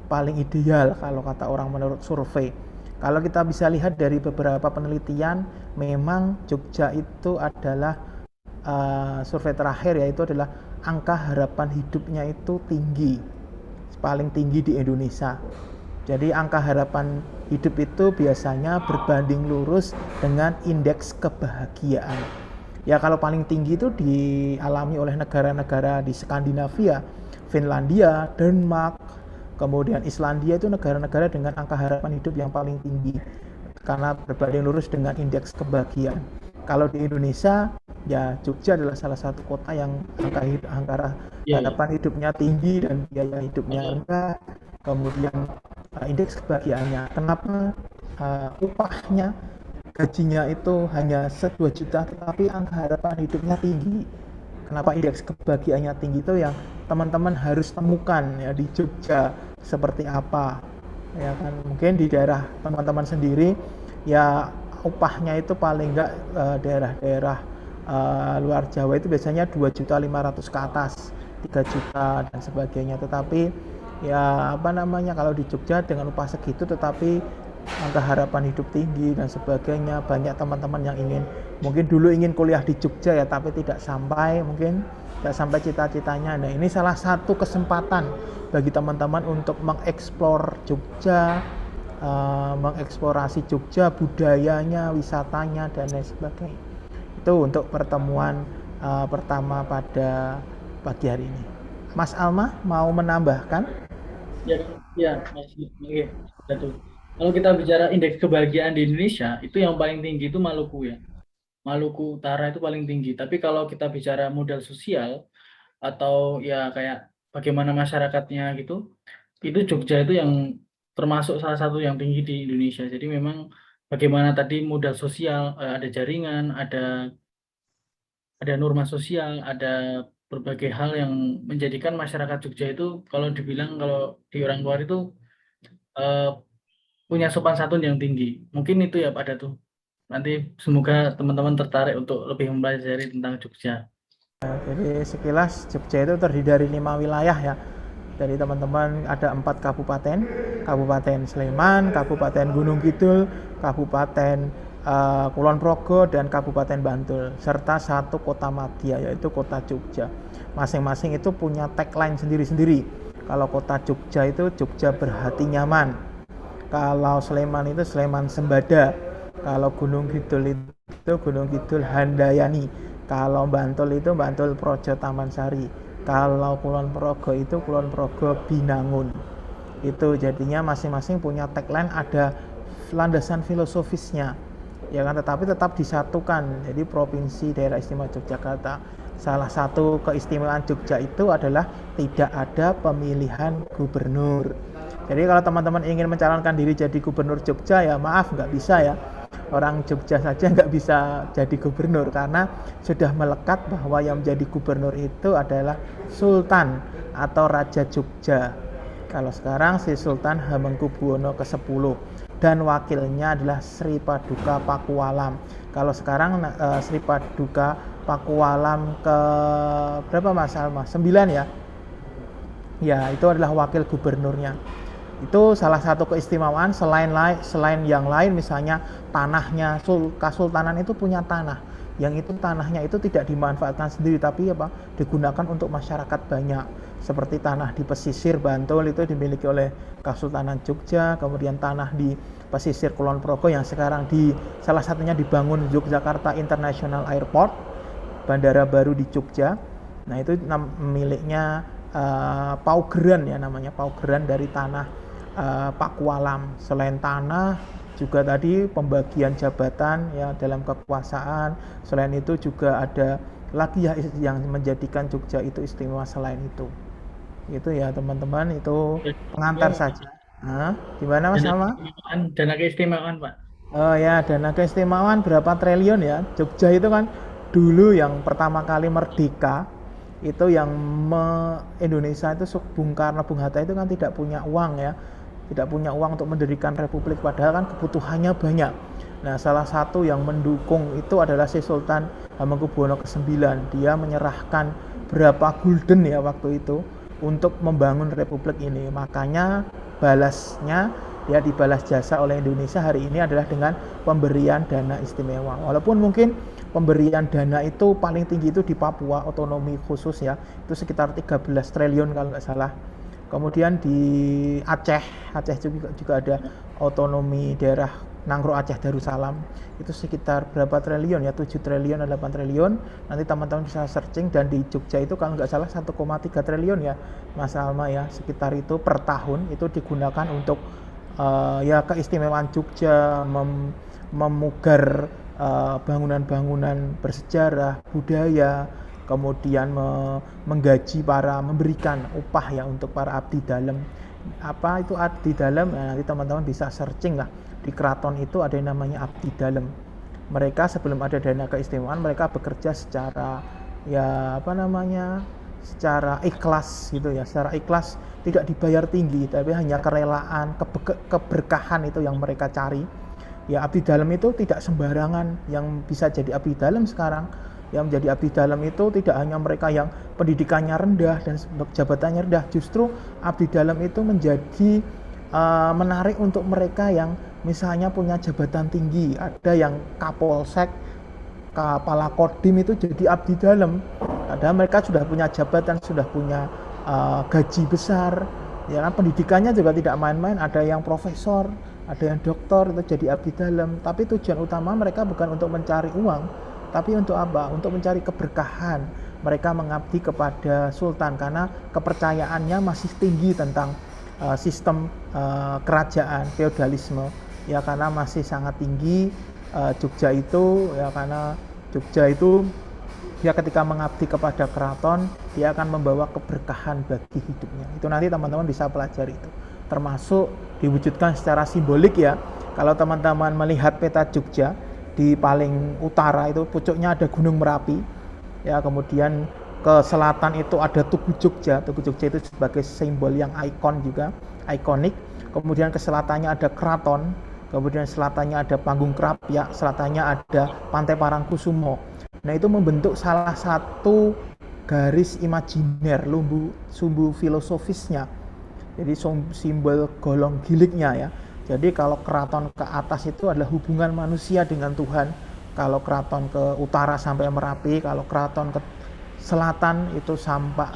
paling ideal kalau kata orang menurut survei. Kalau kita bisa lihat dari beberapa penelitian, memang Jogja itu adalah survei terakhir yaitu adalah angka harapan hidupnya itu tinggi, paling tinggi di Indonesia. Jadi angka harapan hidup itu biasanya berbanding lurus dengan indeks kebahagiaan. Ya kalau paling tinggi itu dialami oleh negara-negara di Skandinavia, Finlandia, Denmark, kemudian Islandia, itu negara-negara dengan angka harapan hidup yang paling tinggi karena berbanding lurus dengan indeks kebahagiaan. Kalau di Indonesia, ya Jogja adalah salah satu kota yang angka harapan hidupnya tinggi dan biaya hidupnya rendah. Kemudian indeks kebahagiaannya, kenapa upahnya, gajinya itu hanya 2 juta tetapi angka harapan hidupnya tinggi. Kenapa indeks kebahagiaannya tinggi itu yang teman-teman harus temukan ya di Jogja seperti apa ya kan. Mungkin di daerah teman-teman sendiri ya upahnya itu paling enggak daerah-daerah luar Jawa itu biasanya 2.500.000 ke atas, 3 juta dan sebagainya. Tetapi ya apa namanya, kalau di Jogja dengan upah segitu tetapi angka harapan hidup tinggi dan sebagainya. Banyak teman-teman yang mungkin dulu ingin kuliah di Jogja ya, tapi tidak sampai cita-citanya. Nah ini salah satu kesempatan bagi teman-teman untuk mengeksplor Jogja, mengeksplorasi Jogja, budayanya, wisatanya dan lain sebagainya. Itu untuk pertemuan pertama pada pagi hari ini. Mas Alma mau menambahkan? Ya, betul. Kalau kita bicara indeks kebahagiaan di Indonesia, itu yang paling tinggi itu Maluku ya. Maluku Utara itu paling tinggi. Tapi kalau kita bicara modal sosial atau ya kayak bagaimana masyarakatnya gitu, itu Jogja itu yang termasuk salah satu yang tinggi di Indonesia. Jadi memang bagaimana tadi modal sosial, ada jaringan, ada norma sosial, ada berbagai hal yang menjadikan masyarakat Jogja itu kalau dibilang kalau di orang luar itu punya sopan santun yang tinggi. Mungkin itu ya Pak Datu. Nanti semoga teman-teman tertarik untuk lebih mempelajari tentang Jogja. Jadi sekilas Jogja itu terdiri dari 5 wilayah ya. Jadi teman-teman ada 4 kabupaten, Kabupaten Sleman, Kabupaten Gunung Kidul, Kabupaten Kulon Progo, dan Kabupaten Bantul, serta 1 kota madya yaitu kota Jogja. Masing-masing itu punya tagline sendiri-sendiri. Kalau kota Jogja itu Jogja berhati nyaman. Kalau Sleman itu Sleman Sembada. Kalau Gunung Kidul itu Gunung Kidul Handayani. Kalau Bantul itu Bantul Projo Taman Sari. Kalau Kulon Progo itu Kulon Progo Binangun. Itu jadinya masing-masing punya tagline, ada landasan filosofisnya. Ya kan, tetapi tetap disatukan. Jadi Provinsi Daerah Istimewa Yogyakarta. Salah satu keistimewaan Jogja itu adalah tidak ada pemilihan gubernur. Jadi kalau teman-teman ingin mencalonkan diri jadi gubernur Jogja, ya maaf, nggak bisa ya. Orang Jogja saja nggak bisa jadi gubernur karena sudah melekat bahwa yang menjadi gubernur itu adalah Sultan atau Raja Jogja. Kalau sekarang si Sultan Hamengkubuwono ke-10 dan wakilnya adalah Sri Paduka Pakualam. Kalau sekarang Sri Paduka Pakualam ke berapa Mas Alma? 9 ya? Ya, itu adalah wakil gubernurnya. Itu salah satu keistimewaan. Selain yang lain, misalnya tanahnya, Kasultanan itu punya tanah yang itu tanahnya itu tidak dimanfaatkan sendiri, tapi apa, digunakan untuk masyarakat banyak. Seperti tanah di pesisir Bantul itu dimiliki oleh Kasultanan Jogja, kemudian tanah di pesisir Kulon Progo yang sekarang salah satunya dibangun Yogyakarta International Airport, bandara baru di Jogja. Nah itu miliknya Paugeran ya, namanya Paugeran dari tanah Pakualam. Selain tanah juga tadi pembagian jabatan ya dalam kekuasaan. Selain itu juga ada lagi ya yang menjadikan Jogja itu istimewa selain itu. Itu ya teman-teman, itu pengantar saja. Gimana Mas Alma? Dana keistimewaan Pak. Oh ya, dana keistimewaan berapa triliun ya. Jogja itu kan dulu yang pertama kali merdeka itu yang Indonesia itu Bung Karno, Bung Hatta itu kan tidak punya uang ya. Tidak punya uang untuk mendirikan republik, padahal kan kebutuhannya banyak. Nah, salah satu yang mendukung itu adalah si Sultan Hamengkubuwono ke-9. Dia menyerahkan berapa gulden ya waktu itu untuk membangun republik ini. Makanya balasnya, dia dibalas jasa oleh Indonesia hari ini adalah dengan pemberian dana istimewa. Walaupun mungkin pemberian dana itu paling tinggi itu di Papua otonomi khusus ya, itu sekitar 13 triliun kalau nggak salah. Kemudian di Aceh juga ada otonomi daerah Nangro Aceh Darussalam, itu sekitar berapa triliun ya, 7 triliun atau 8 triliun. Nanti teman-teman bisa searching. Dan di Jogja itu kalau nggak salah 1,3 triliun ya Mas Alma ya, sekitar itu per tahun itu digunakan untuk ya keistimewaan Jogja, memugar bangunan-bangunan bersejarah, budaya, kemudian menggaji memberikan upah ya untuk para abdi dalam. Apa itu abdi dalam? Nah, nanti teman-teman bisa searching lah. Di keraton itu ada yang namanya abdi dalam. Mereka sebelum ada dana keistimewaan, mereka bekerja secara secara ikhlas gitu ya, secara ikhlas, tidak dibayar tinggi, tapi hanya kerelaan, keberkahan itu yang mereka cari. Ya, abdi dalam itu tidak sembarangan yang bisa jadi abdi dalam sekarang. Yang menjadi abdi dalam itu tidak hanya mereka yang pendidikannya rendah dan jabatannya rendah, justru abdi dalam itu menjadi menarik untuk mereka yang misalnya punya jabatan tinggi. Ada yang Kapolsek, Kepala Kodim itu jadi abdi dalam. Padahal mereka sudah punya jabatan, sudah punya gaji besar. Ya kan, pendidikannya juga tidak main-main. Ada yang profesor, ada yang doktor, itu jadi abdi dalam. Tapi tujuan utama mereka bukan untuk mencari uang, tapi untuk apa? Untuk mencari keberkahan. Mereka mengabdi kepada Sultan karena kepercayaannya masih tinggi tentang sistem kerajaan feodalisme. Ya karena masih sangat tinggi Jogja itu ya, karena Jogja itu ya ketika mengabdi kepada keraton, dia akan membawa keberkahan bagi hidupnya. Itu nanti teman-teman bisa pelajari itu. Termasuk diwujudkan secara simbolik ya. Kalau teman-teman melihat peta Jogja, di paling utara itu pucuknya ada Gunung Merapi ya, kemudian ke selatan itu ada Tugu Jogja. Tugu Jogja itu sebagai simbol yang ikonik. Kemudian ke selatannya ada keraton kemudian selatannya ada Panggung Krapyak, selatannya ada Pantai Parangkusumo. Nah, itu membentuk salah satu garis imajiner, sumbu filosofisnya. Jadi simbol golong giliknya ya. Jadi kalau keraton ke atas itu adalah hubungan manusia dengan Tuhan. Kalau keraton ke utara sampai Merapi, kalau keraton ke selatan itu sampai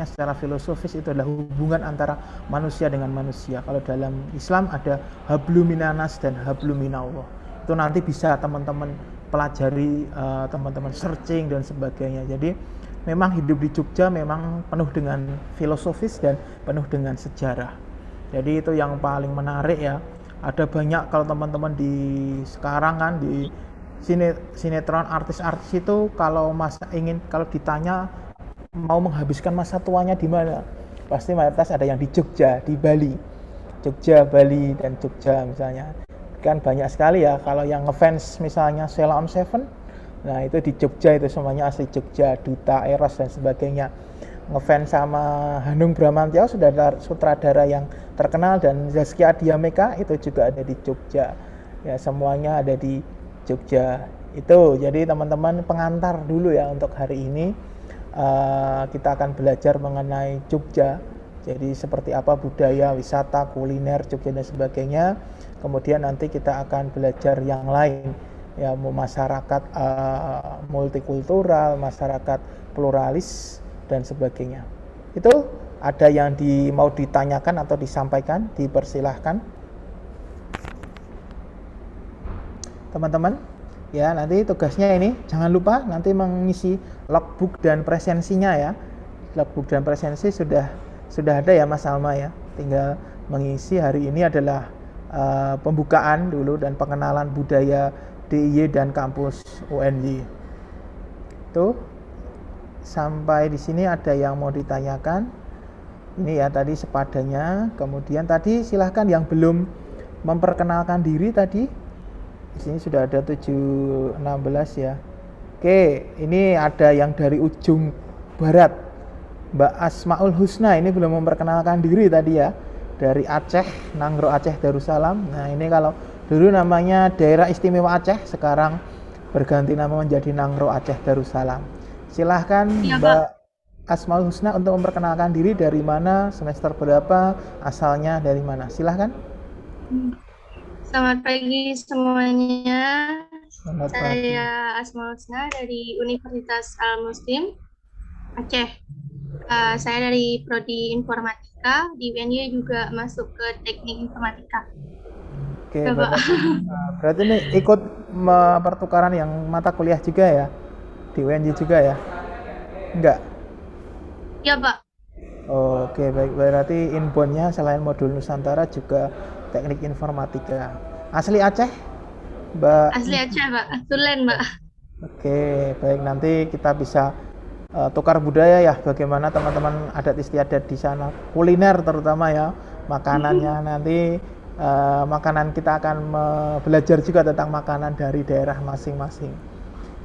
secara filosofis itu adalah hubungan antara manusia dengan manusia. Kalau dalam Islam ada hablum minanas dan hablum minallah. Itu nanti bisa teman-teman pelajari, teman-teman searching dan sebagainya. Jadi memang hidup di Jogja memang penuh dengan filosofis dan penuh dengan sejarah. Jadi itu yang paling menarik ya. Ada banyak kalau teman-teman di sekarang kan di sinetron artis-artis itu kalau ditanya mau menghabiskan masa tuanya di mana, pasti mayoritas ada yang di Jogja, di Bali, Jogja, Bali dan Jogja misalnya. Kan banyak sekali ya kalau yang ngefans misalnya Sheila on Seven, nah itu di Jogja, itu semuanya asli Jogja, Duta, Eros dan sebagainya. Ngefans sama Hanung Bramantyo, sutradara yang terkenal, dan Zaskia Adiameka itu juga ada di Jogja. Ya semuanya ada di Jogja. Itu jadi teman-teman pengantar dulu ya untuk hari ini. Kita akan belajar mengenai Jogja. Jadi seperti apa budaya, wisata, kuliner Jogja dan sebagainya. Kemudian nanti kita akan belajar yang lain ya, masyarakat multikultural, masyarakat pluralis dan sebagainya. Itu ada yang mau ditanyakan atau disampaikan, dipersilahkan teman-teman ya. Nanti tugasnya ini jangan lupa nanti mengisi logbook dan presensinya ya. Logbook dan presensi sudah ada ya Mas Alma ya, tinggal mengisi. Hari ini adalah pembukaan dulu dan pengenalan budaya DIY dan kampus UNY. Tuh, sampai di sini ada yang mau ditanyakan? Ini ya tadi sepadanya. Kemudian tadi silahkan yang belum memperkenalkan diri tadi. Di sini sudah ada 716 ya. Oke, ini ada yang dari ujung barat, Mbak Asmaul Husna, ini belum memperkenalkan diri tadi ya. Dari Aceh, Nangro Aceh Darussalam. Nah, ini kalau dulu namanya Daerah Istimewa Aceh, sekarang berganti nama menjadi Nangro Aceh Darussalam. Silahkan ya, Mbak Asmaul Husna untuk memperkenalkan diri, dari mana, semester berapa, asalnya dari mana. Silahkan. Selamat pagi semuanya. Selamat Saya Asmaul Husna dari Universitas Al-Muslim Aceh. Saya dari Prodi Informatika, di UNY juga masuk ke Teknik Informatika. Oke, berarti ini ikut pertukaran yang mata kuliah juga ya? Di UNY juga ya? Enggak? Ya, Pak. Oke, baik. Berarti inboundnya selain modul Nusantara juga Teknik Informatika. Asli Aceh, Mbak? Asli Aceh, Pak. Tulen, Mbak. Oke, baik. Nanti kita bisa tukar budaya ya, bagaimana teman-teman adat istiadat di sana, kuliner terutama ya, makanannya. Nanti makanan kita akan belajar juga tentang makanan dari daerah masing-masing.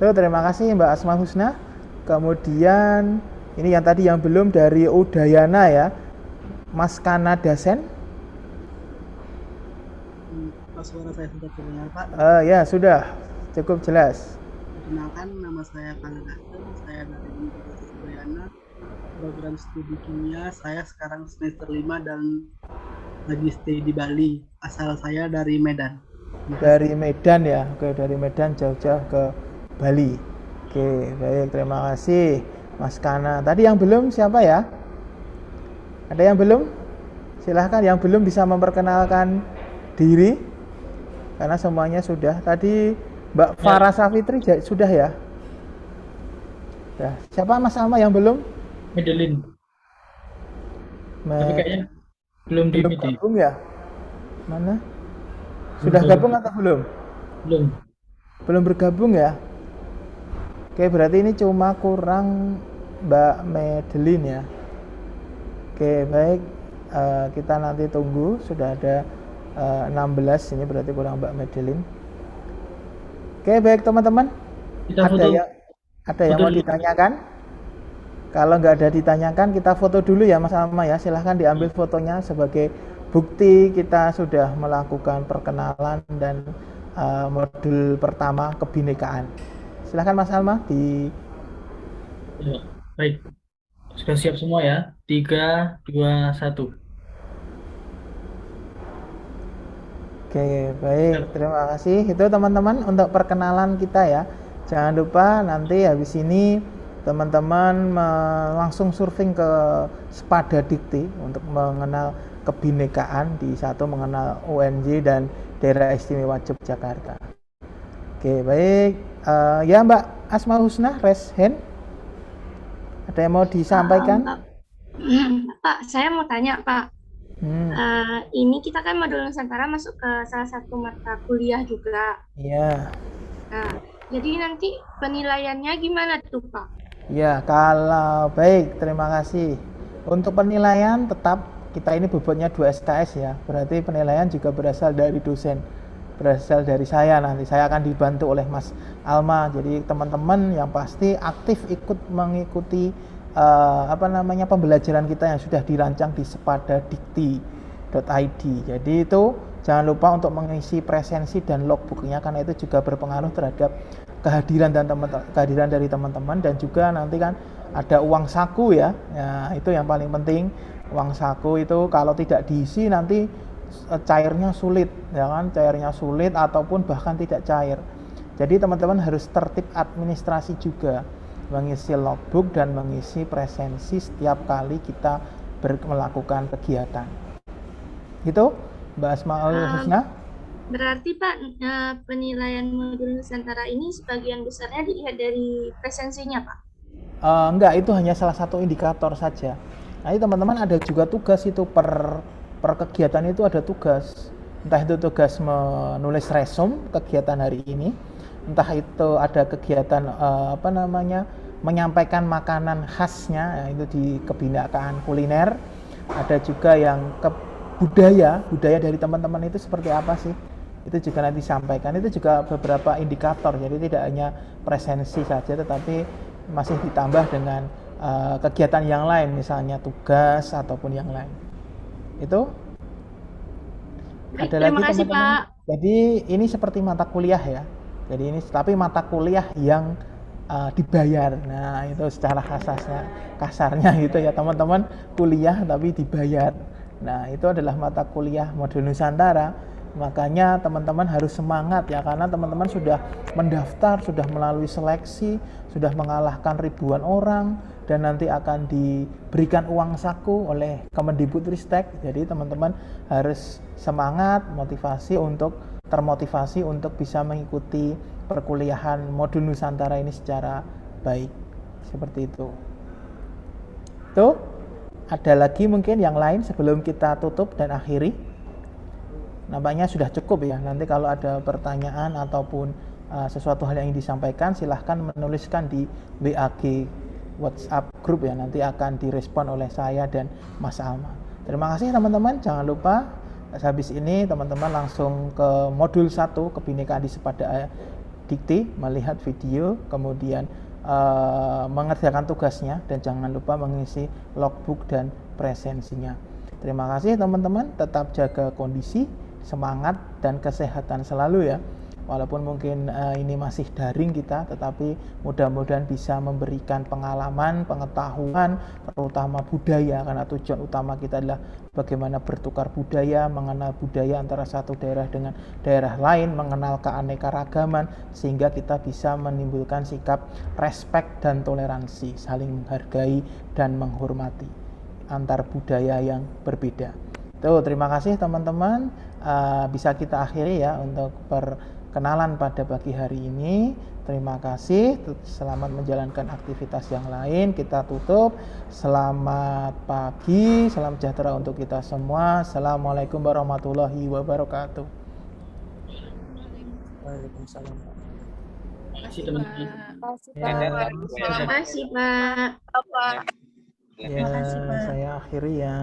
Terima kasih Mbak Asmaul Husna. Kemudian ini yang tadi yang belum dari Udayana ya, Mas Kana Dasen. Suara saya sudah terdengar Pak? Ya sudah, cukup jelas. Perkenalkan, nama saya Kana Dasen, saya dari Universitas Udayana, program studi kimia. Saya sekarang semester 5 dan lagi stay di Bali. Asal saya dari Medan. Dari Medan ya, oke, dari Medan jauh-jauh ke Bali. Oke, baik, terima kasih Mas Kana. Tadi yang belum siapa ya? Ada yang belum? Silahkan yang belum bisa memperkenalkan diri. Karena semuanya sudah. Tadi Mbak Farah Safitri sudah ya? Ya. Siapa Mas Alma yang belum? Medellin. Tapi kayaknya belum gabung ya? Mana? Sudah gabung atau belum? Belum bergabung ya? Oke, berarti ini cuma kurang Mbak Medellin ya. Oke, baik. Kita nanti tunggu. Sudah ada 16, ini berarti kurang Mbak Medellin. Oke, baik teman-teman. Ada yang mau ditanyakan? Kalau nggak ada ditanyakan, kita foto dulu ya Mas Alma ya. Silahkan diambil fotonya sebagai bukti kita sudah melakukan perkenalan dan modul pertama kebinekaan. Silahkan Mas Alma di. Ya, baik. Sudah siap semua ya? 3, 2, 1. Oke, baik. Terima kasih. Itu teman-teman untuk perkenalan kita ya. Jangan lupa nanti habis ini teman-teman langsung surfing ke Spada Dikti untuk mengenal kebinekaan, di satu mengenal UNJ dan Daerah Istimewa Yogyakarta. Oke, baik. Ya Mbak Asmaul Husna, raise hand. Ada yang mau disampaikan? Pak, saya mau tanya Pak. Ini kita kan modul Nusantara masuk ke salah satu mata kuliah juga. Iya. Nah, jadi nanti penilaiannya gimana tuh Pak? Ya, kalau baik, terima kasih. Untuk penilaian tetap kita ini bobotnya 2 SKS ya. Berarti penilaian juga berasal dari dosen, berasal dari saya. Nanti saya akan dibantu oleh Mas Alma. Jadi teman-teman yang pasti aktif ikut mengikuti pembelajaran kita yang sudah dirancang di sepadadikti.id. Jadi itu jangan lupa untuk mengisi presensi dan logbooknya, karena itu juga berpengaruh terhadap kehadiran dari teman-teman. Dan juga nanti kan ada uang saku ya. Ya, itu yang paling penting. Uang saku itu kalau tidak diisi nanti cairnya sulit, ya kan? Cairnya sulit ataupun bahkan tidak cair. Jadi teman-teman harus tertib administrasi juga, mengisi logbook dan mengisi presensi setiap kali kita melakukan kegiatan. Itu Mbak Asmaul Husna. Berarti Pak, penilaian modul Nusantara ini sebagian besarnya dilihat dari presensinya Pak? Enggak, itu hanya salah satu indikator saja. Nanti teman-teman ada juga tugas itu per kegiatan itu ada tugas. Entah itu tugas menulis resume kegiatan hari ini, entah itu ada kegiatan menyampaikan makanan khasnya, itu di kebinekaan kuliner. Ada juga yang budaya dari teman-teman itu seperti apa sih, itu juga nanti disampaikan. Itu juga beberapa indikator, jadi tidak hanya presensi saja tetapi masih ditambah dengan kegiatan yang lain, misalnya tugas ataupun yang lain. Itu ada lagi teman-teman. Jadi ini seperti mata kuliah ya. Jadi ini tapi mata kuliah yang dibayar. Nah, itu secara kasarnya gitu ya teman-teman, kuliah tapi dibayar. Nah, itu adalah mata kuliah modul Nusantara. Makanya teman-teman harus semangat ya, karena teman-teman sudah mendaftar, sudah melalui seleksi, sudah mengalahkan ribuan orang, dan nanti akan diberikan uang saku oleh Kemendikbudristek. Jadi teman-teman harus semangat, termotivasi untuk bisa mengikuti perkuliahan modul Nusantara ini secara baik. Seperti itu. Tuh, ada lagi mungkin yang lain sebelum kita tutup dan akhiri? Nampaknya sudah cukup ya. Nanti kalau ada pertanyaan ataupun sesuatu hal yang ingin disampaikan, silahkan menuliskan di WAG WhatsApp grup ya. Nanti akan direspon oleh saya dan Mas Alma. Terima kasih teman-teman. Jangan lupa habis ini teman-teman langsung ke modul 1 kebinekaan di Sepada Dikti, melihat video, kemudian mengerjakan tugasnya, dan jangan lupa mengisi logbook dan presensinya. Terima kasih teman-teman. Tetap jaga kondisi, semangat, dan kesehatan selalu ya. Walaupun mungkin ini masih daring kita, tetapi mudah-mudahan bisa memberikan pengalaman, pengetahuan, terutama budaya, karena tujuan utama kita adalah bagaimana bertukar budaya, mengenal budaya antara satu daerah dengan daerah lain, mengenal keanekaragaman, sehingga kita bisa menimbulkan sikap respek dan toleransi, saling menghargai dan menghormati antar budaya yang berbeda. Tuh, terima kasih teman-teman. Bisa kita akhiri ya untuk perkenalan pada pagi hari ini. Terima kasih. Selamat menjalankan aktivitas yang lain. Kita tutup. Selamat pagi, salam sejahtera untuk kita semua. Assalamualaikum warahmatullahi wabarakatuh. Waalaikumsalam. Terima kasih teman-teman. Terima kasih Pak. Ya, saya akhiri ya.